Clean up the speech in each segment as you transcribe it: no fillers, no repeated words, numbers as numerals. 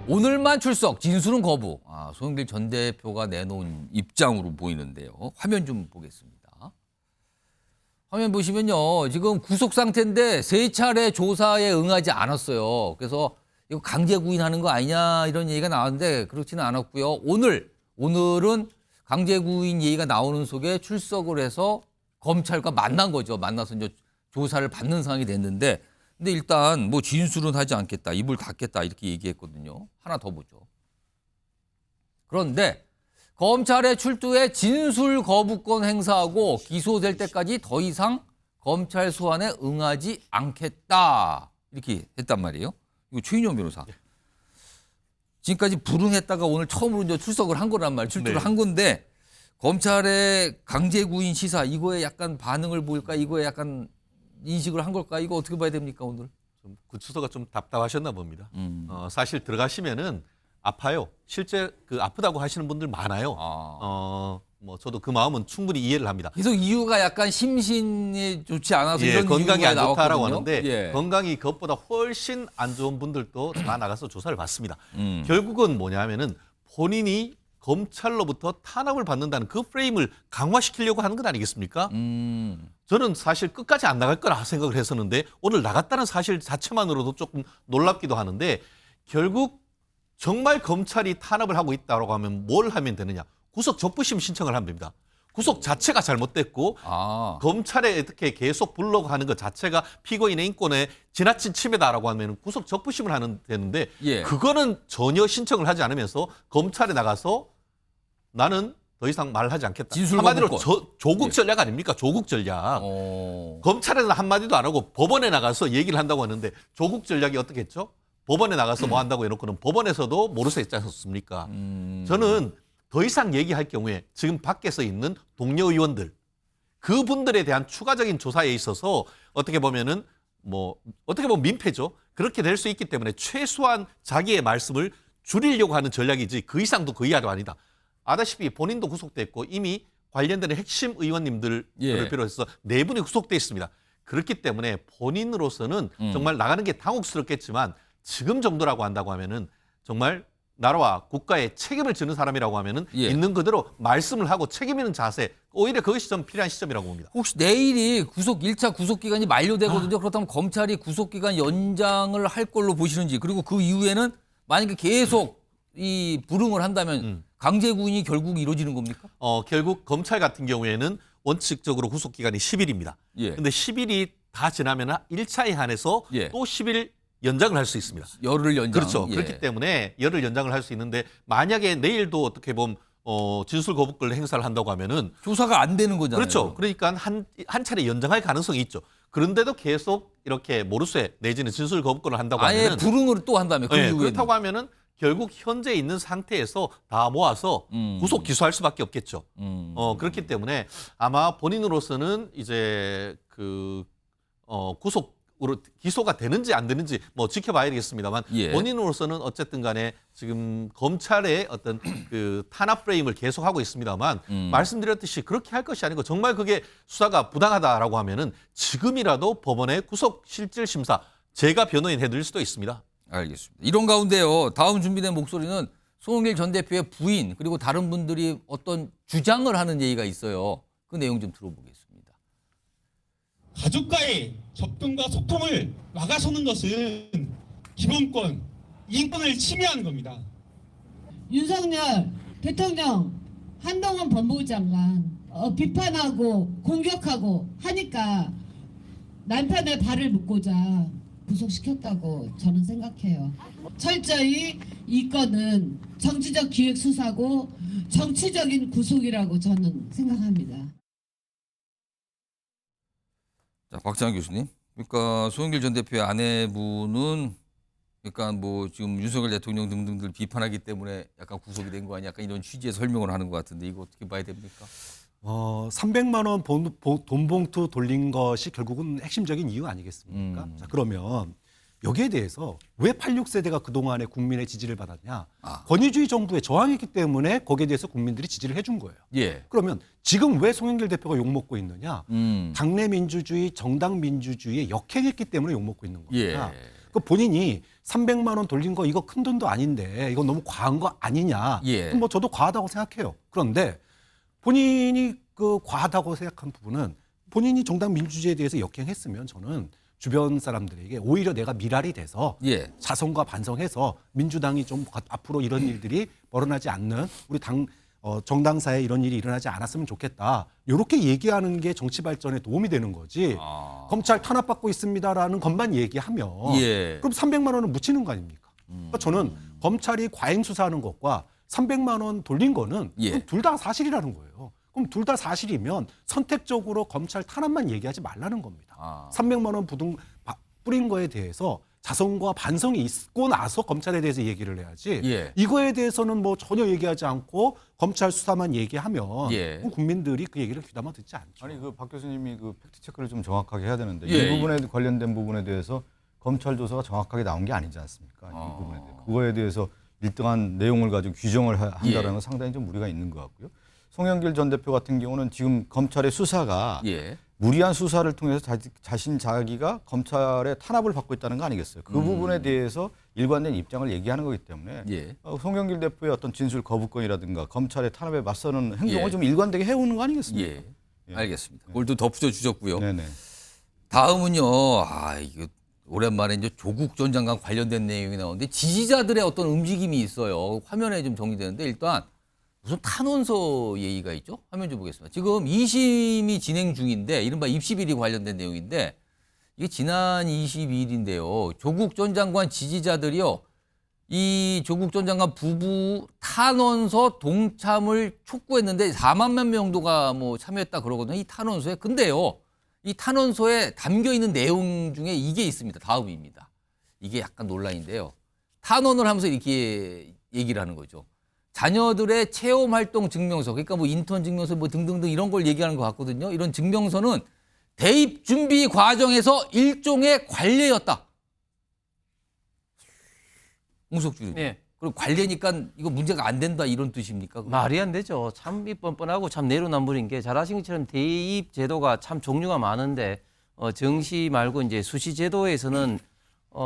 오늘만 출석, 진술은 거부. 송영길 전 대표가 내놓은 입장으로 보이는데요. 화면 좀 보겠습니다. 화면 보시면요. 지금 구속 상태인데 3차례 조사에 응하지 않았어요. 그래서 이거 강제 구인하는 거 아니냐 이런 얘기가 나왔는데 그렇지는 않았고요. 오늘은 강제 구인 얘기가 나오는 속에 출석을 해서 검찰과 만난 거죠. 만나서 이제 조사를 받는 상황이 됐는데 근데 일단 뭐 진술은 하지 않겠다. 입을 닫겠다 이렇게 얘기했거든요. 하나 더 보죠. 그런데 검찰에 출두해 진술 거부권 행사하고 기소될 때까지 더 이상 검찰 소환에 응하지 않겠다. 이렇게 했단 말이에요. 이거 최인영 변호사. 지금까지 불응했다가 오늘 처음으로 이제 출석을 한 거란 말이에요. 출두를 한 건데 검찰의 강제 구인 시사 이거에 약간 반응을 보일까? 이거에 약간 인식을 한 걸까? 이거 어떻게 봐야 됩니까 오늘? 구치소가 좀 답답하셨나 봅니다. 사실 들어가시면은 아파요. 실제 그 아프다고 하시는 분들 많아요. 뭐 저도 그 마음은 충분히 이해를 합니다. 계속 이유가 약간 심신이 좋지 않아서 예, 이런 건강이 이유가 안 좋다라고 나왔거든요. 하는데 예. 건강이 그것보다 훨씬 안 좋은 분들도 다 나가서 조사를 받습니다. 결국은 뭐냐면은 본인이 검찰로부터 탄압을 받는다는 그 프레임을 강화시키려고 하는 것 아니겠습니까? 저는 사실 끝까지 안 나갈 거라 생각을 했었는데 오늘 나갔다는 사실 자체만으로도 조금 놀랍기도 하는데 결국 정말 검찰이 탄압을 하고 있다고 하면 뭘 하면 되느냐. 구속 적부심 신청을 하면 됩니다. 구속 자체가 잘못됐고 검찰에 어떻게 계속 불러고 하는 것 자체가 피고인의 인권에 지나친 침해다라고 하면 구속 적부심을 하는 되는데 예. 그거는 전혀 신청을 하지 않으면서 검찰에 나가서 나는 더 이상 말하지 않겠다. 진술 한마디로 거부권. 조국 전략 아닙니까? 조국 전략. 검찰에는 한마디도 안 하고 법원에 나가서 얘기를 한다고 하는데 조국 전략이 어떻게 했죠? 법원에 나가서 뭐 한다고 해놓고는 법원에서도 모르쇠 했지 않습니까? 저는 더 이상 얘기할 경우에 지금 밖에서 있는 동료 의원들 그분들에 대한 추가적인 조사에 있어서 어떻게 보면은 어떻게 보면 민폐죠. 그렇게 될 수 있기 때문에 최소한 자기의 말씀을 줄이려고 하는 전략이지 그 이상도 그 이하도 아니다. 아다시피 본인도 구속됐고 이미 관련된 핵심 의원님들을 비롯해서 4분이 구속돼 있습니다. 그렇기 때문에 본인으로서는 정말 나가는 게 당혹스럽겠지만 지금 정도라고 한다고 하면은 정말 나라와 국가에 책임을 지는 사람이라고 하면은 있는 그대로 말씀을 하고 책임 있는 자세 오히려 그것이 좀 필요한 시점이라고 봅니다. 혹시 내일이 1차 구속 기간이 만료되거든요. 그렇다면 검찰이 구속 기간 연장을 할 걸로 보시는지 그리고 그 이후에는 만약에 계속 이 불응을 한다면 강제 구인이 결국 이루어지는 겁니까? 결국 검찰 같은 경우에는 원칙적으로 구속 기간이 10일입니다. 근데 10일이 다 지나면 1차에 한해서 또 10일 연장을 할 수 있습니다. 열흘 연장. 그렇죠. 그렇기 때문에 열흘 연장을 할 수 있는데 만약에 내일도 어떻게 보면 진술 거부권을 행사를 한다고 하면은 조사가 안 되는 거잖아요. 그렇죠. 그러니까 한 차례 연장할 가능성이 있죠. 그런데도 계속 이렇게 모르쇠 내지는 진술 거부권을 한다고 하면은 아예 불응을 또 한다면 그 이후에는. 그렇다고 하면은 결국 현재 있는 상태에서 다 모아서 구속 기소할 수밖에 없겠죠. 그렇기 때문에 아마 본인으로서는 이제 구속으로 기소가 되는지 안 되는지 지켜봐야 되겠습니다만 본인으로서는 어쨌든 간에 지금 검찰의 어떤 그 탄압 프레임을 계속하고 있습니다만 말씀드렸듯이 그렇게 할 것이 아니고 정말 그게 수사가 부당하다라고 하면은 지금이라도 법원의 구속 실질 심사 제가 변호인 해드릴 수도 있습니다. 알겠습니다. 이런 가운데요. 다음 준비된 목소리는 송영길 전 대표의 부인 그리고 다른 분들이 어떤 주장을 하는 얘기가 있어요. 그 내용 좀 들어보겠습니다. 가족과의 접근과 소통을 막아서는 것은 기본권, 인권을 침해하는 겁니다. 윤석열 대통령, 한동훈 법무부 장관 비판하고 공격하고 하니까 남편의 발을 묶고자 구속시켰다고 저는 생각해요. 철저히 이 건은 정치적 기획 수사고 정치적인 구속이라고 저는 생각합니다. 자, 박찬환 교수님. 그러니까 송영길 전 대표의 아내분은 그러니까 지금 윤석열 대통령 등등들 비판하기 때문에 약간 구속이 된 거 아니야? 약간 이런 취지의 설명을 하는 것 같은데 이거 어떻게 봐야 됩니까? 300만 원 돈 봉투 돌린 것이 결국은 핵심적인 이유 아니겠습니까? 자, 그러면 여기에 대해서 왜 86세대가 그동안에 국민의 지지를 받았냐? 권위주의 정부에 저항했기 때문에 거기에 대해서 국민들이 지지를 해준 거예요. 그러면 지금 왜 송영길 대표가 욕먹고 있느냐? 당내 민주주의, 정당 민주주의에 역행했기 때문에 욕먹고 있는 겁니다. 그 본인이 300만 원 돌린 거 이거 큰 돈도 아닌데 이거 너무 과한 거 아니냐? 예. 뭐 저도 과하다고 생각해요. 그런데 본인이 그 과하다고 생각한 부분은 본인이 정당 민주주의에 대해서 역행했으면 저는 주변 사람들에게 오히려 내가 미랄이 돼서 예. 자성과 반성해서 민주당이 좀 앞으로 이런 일들이 벌어나지 않는 우리 정당사에 이런 일이 일어나지 않았으면 좋겠다. 이렇게 얘기하는 게 정치 발전에 도움이 되는 거지. 검찰 탄압받고 있습니다라는 것만 얘기하면 예. 그럼 300만 원은 묻히는 거 아닙니까? 그러니까 저는 검찰이 과잉 수사하는 것과 300만 원 돌린 거는 예. 둘 다 사실이라는 거예요. 그럼 둘 다 사실이면 선택적으로 검찰 탄압만 얘기하지 말라는 겁니다. 300만 원 뿌린 거에 대해서 자성과 반성이 있고 나서 검찰에 대해서 얘기를 해야지. 예. 이거에 대해서는 뭐 전혀 얘기하지 않고 검찰 수사만 얘기하면 예. 국민들이 그 얘기를 귀담아 듣지 않죠. 아니 그 박 교수님이 그 팩트 체크를 좀 정확하게 해야 되는데 예, 이 부분에 관련된 부분에 대해서 검찰 조사가 정확하게 나온 게 아니지 않습니까? 이 부분에 대해서 그거에 대해서 일정한 내용을 가지고 규정을 한다는 건 상당히 좀 무리가 있는 것 같고요. 송영길 전 대표 같은 경우는 지금 검찰의 수사가 예. 무리한 수사를 통해서 자기가 검찰의 탄압을 받고 있다는 거 아니겠어요? 그 부분에 대해서 일관된 입장을 얘기하는 거기 때문에 예. 송영길 대표의 어떤 진술 거부권이라든가 검찰의 탄압에 맞서는 행동을 예. 좀 일관되게 해오는 거 아니겠습니까? 예. 알겠습니다. 그걸 또 덧붙여 주셨고요. 네네. 다음은요. 이거 오랜만에 이제 조국 전 장관 관련된 내용이 나오는데 지지자들의 어떤 움직임이 있어요. 화면에 좀 정리되는데 일단 무슨 탄원서 얘기가 있죠? 화면 좀 보겠습니다. 지금 2심이 진행 중인데 이른바 입시 비리 관련된 내용인데 이게 지난 22일인데요. 조국 전 장관 지지자들이요. 이 조국 전 장관 부부 탄원서 동참을 촉구했는데 4만 명도가 뭐 참여했다 그러거든요. 이 탄원서에. 근데요. 이 탄원서에 담겨 있는 내용 중에 이게 있습니다. 다음입니다. 이게 약간 논란인데요. 탄원을 하면서 이렇게 얘기를 하는 거죠. 자녀들의 체험활동 증명서, 그러니까 뭐 인턴 증명서 뭐 등등등 이런 걸 얘기하는 것 같거든요. 이런 증명서는 대입 준비 과정에서 일종의 관례였다. 홍석주. 예. 그럼 관례니까 이거 문제가 안 된다 이런 뜻입니까? 말이 안 되죠. 참 뻔뻔하고 참 내로남불인 게 잘 아신 것처럼 대입 제도가 참 종류가 많은데 정시 말고 이제 수시 제도에서는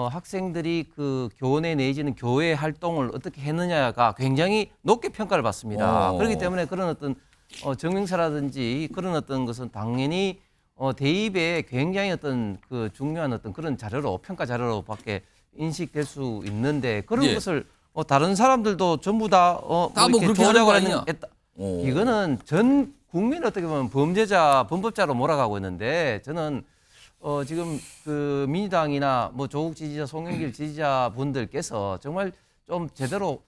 학생들이 그 교내 내지는 교회 활동을 어떻게 했느냐가 굉장히 높게 평가를 받습니다. 그렇기 때문에 그런 어떤 증명서라든지 그런 어떤 것은 당연히 대입에 굉장히 어떤 그 중요한 어떤 그런 자료로 평가 자료로밖에 인식될 수 있는데 그런 예. 것을 다른 사람들도 전부 다 뭐 이렇게 그렇게 하는 거 조작을 아니냐? 했다. 이거는 전 국민 어떻게 보면 범죄자, 범법자로 몰아가고 있는데 저는 지금 그 민주당이나 뭐 조국 지지자, 송영길 지지자 분들께서 정말 좀 제대로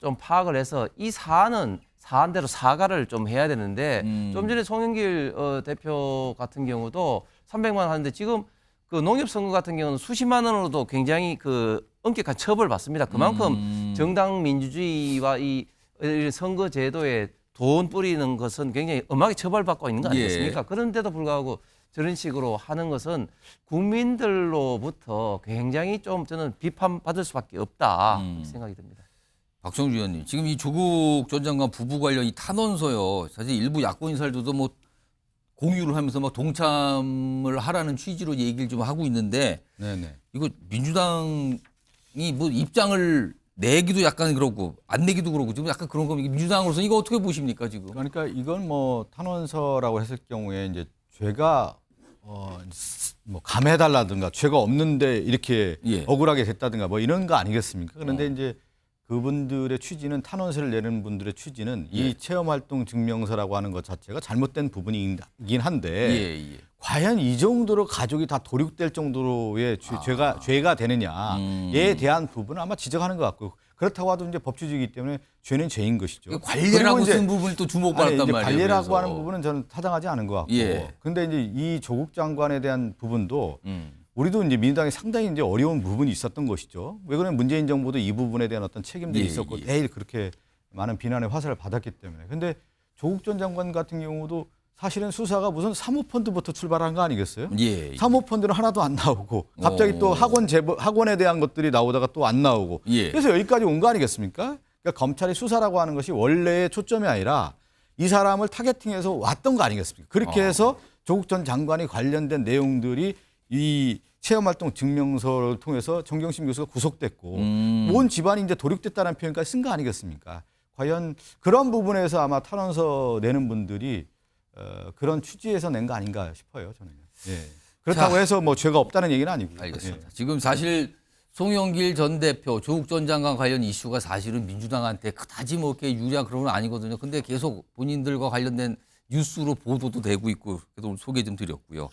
좀 파악을 해서 이 사안은 사안대로 사과를 좀 해야 되는데 좀 전에 송영길 대표 같은 경우도 300만 원 하는데 지금 그 농협 선거 같은 경우는 수십만 원으로도 굉장히 그 엄격한 처벌을 받습니다. 그만큼 정당 민주주의와 이 선거 제도에 돈 뿌리는 것은 굉장히 엄하게 처벌받고 있는 거 아니겠습니까? 그런데도 불구하고 저런 식으로 하는 것은 국민들로부터 굉장히 좀 저는 비판받을 수밖에 없다 이렇게 생각이 듭니다. 박성주 의원님, 지금 이 조국 전 장관 부부 관련 이 탄원서요. 사실 일부 야권 인사들도 뭐 공유를 하면서 막 동참을 하라는 취지로 얘기를 좀 하고 있는데 네네. 이거 민주당이 뭐 입장을 내기도 약간 그렇고 안 내기도 그렇고 지금 약간 그런 겁니다. 민주당으로서 이거 어떻게 보십니까 지금? 그러니까 이건 뭐 탄원서라고 했을 경우에 이제 죄가 뭐 감해달라든가 죄가 없는데 이렇게 예. 억울하게 됐다든가 뭐 이런 거 아니겠습니까? 그런데 이제 그분들의 취지는 탄원서를 내는 분들의 취지는 이 체험활동 증명서라고 하는 것 자체가 잘못된 부분이긴 한데 예. 과연 이 정도로 가족이 다 도륙될 정도로의 죄가 되느냐에 대한 부분은 아마 지적하는 것 같고 그렇다고 하도 이제 법치주의이기 때문에 죄는 죄인 것이죠. 관례라고 그리고 이제 쓴 부분이 또 주목받았단 이제 말이에요. 관례라고 그래서. 하는 부분은 저는 타당하지 않은 것 같고. 예. 근데 이제 이 조국 장관에 대한 부분도 우리도 이제 민주당이 상당히 이제 어려운 부분이 있었던 것이죠. 왜 그러면 문재인 정부도 이 부분에 대한 어떤 책임들이 예, 있었고 예. 매일 그렇게 많은 비난의 화살을 받았기 때문에. 근데 조국 전 장관 같은 경우도 사실은 수사가 무슨 사모펀드부터 출발한 거 아니겠어요? 예. 사모펀드는 하나도 안 나오고 갑자기 또 학원에 대한 것들이 나오다가 또 안 나오고 예. 그래서 여기까지 온 거 아니겠습니까? 그러니까 검찰의 수사라고 하는 것이 원래의 초점이 아니라 이 사람을 타겟팅해서 왔던 거 아니겠습니까? 그렇게 해서 조국 전 장관이 관련된 내용들이 이 체험활동 증명서를 통해서 정경심 교수가 구속됐고 온 집안이 이제 도륙됐다는 표현까지 쓴 거 아니겠습니까? 과연 그런 부분에서 아마 탄원서 내는 분들이 그런 취지에서 낸 거 아닌가 싶어요, 저는. 예. 그렇다고 자. 해서 뭐 죄가 없다는 얘기는 아니고요. 알겠습니다. 예. 지금 사실 송영길 전 대표, 조국 전 장관 관련 이슈가 사실은 민주당한테 그다지 뭐 이렇게 유리한 그런 건 아니거든요. 근데 계속 본인들과 관련된 뉴스로 보도도 되고 있고 그래서 오늘 소개 좀 드렸고요.